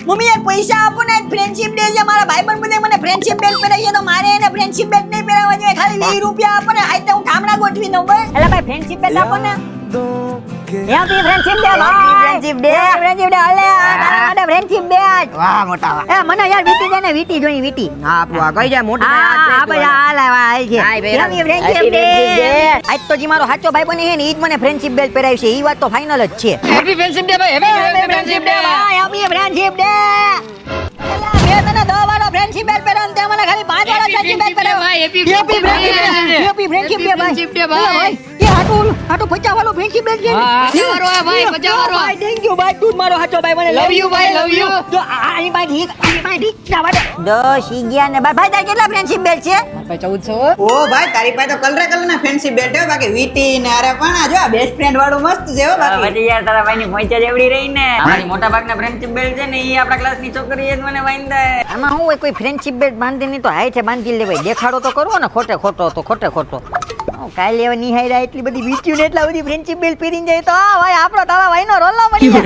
Mummy યાર પૈસા આપો ને ફ્રેન્ડશિપ ડે છે મારા ભાઈબંધ બધે મને ફ્રેન્ડશિપ બેલ્ટ પહેરાવીએ તો મારે એને ફ્રેન્ડશિપ બેલ્ટ નહીં પહેરાવવા જોઈએ ખાલી 20 રૂપિયા આપો ને આઈ તો હું ઠામડા ગોઠવી દઉં બસ એટલે ભાઈ ફ્રેન્ડશિપ બેલ્ટ આપો ને હેપી ફ્રેન્ડશિપ ડે ભાઈ ફ્રેન્ડશિપ ડે હાલે તારા માટે ફ્રેન્ડશિપ ડે વાહ મોટા વાહ. એ મને યાર વીટી દે ને વીટી જોઈ વીટી હા આપો આ કઈ જાય મોટું ભાઈ હા હાથ ભાઈ હાલ હાલ છે હાય ભાઈ, હેપી ફ્રેન્ડશિપ ડે આજ તો જી મારો સાચો ભાઈ બની છે ને ઈ જ મને ફ્રેન્ડશિપ બેલ્ટ પહેરાવી છે ઈ વાત તો ફાઇનલ જ છે હેપી ફ્રેન્ડશિપ ડે ભાઈ હેપી ફ્રેન્ડશિપ ડે ભાઈ હેપી ફ્રેન્ડશિપ ડે મેં તને 10 વાળો ફ્રેન્ડશિપ બેલ્ટ પહેરાવ્યો તે મને ખાલી 5 વાળો ફ્રેન્ડશિપ બેલ્ટ પહેરાવ્યો હેપી ફ્રેન્ડશિપ ડે ભાઈ એ હાટુ 50 વાળો ફ્રેન્ડશિપ બેલ્ટ છે હા, 50 વાળો આ ભાઈ, 50 વાળો. ભાઈ થેન્ક યુ ભાઈ તું જ મારો સાચો ભાઈ મને Love you ભાઈ, love you. જો આની ભાઈ ના વાડે 10 11 ને ભાઈ તાર કેટલા ફ્રેન્ડશિપ બેલ્ટ છે ભાઈ 1400 ઓ ભાઈ તારી પાસે તો કલર ના ફ્રેન્ડશિપ બેલ્ટ હે બાકી વીટી ને અરે પણ આ જો આ બેસ્ટ ફ્રેન્ડ વાળું મસ્ત છે હો બાકી પછી યાર તારા ભાઈની પહોંચ્યા જેવડી રહી ને અમારી મોટા ભાગના ફ્રેન્ડશિપ બેલ્ટ છે ને ઈ આપણા ક્લાસની છોકરીએ જ મને બાંધ્યા આમાં હું હોય કોઈ ફ્રેન્ડશિપ બેલ્ટ બાંધી નહીં તો હાઈ છે બાંધી લેવાય દેખાડો તો કરવો ને ખોટે ખોટો તો ખોટે ખોટો કાલે એવા નિહાયરા એટલી બધી વીટ્યું ને એટલા બધી ફ્રેન્ડશિપ બેલ્ટ પહેરીને જાય તો આ ભાઈ આપણો તારા ભાઈનો રોલો મળી જાય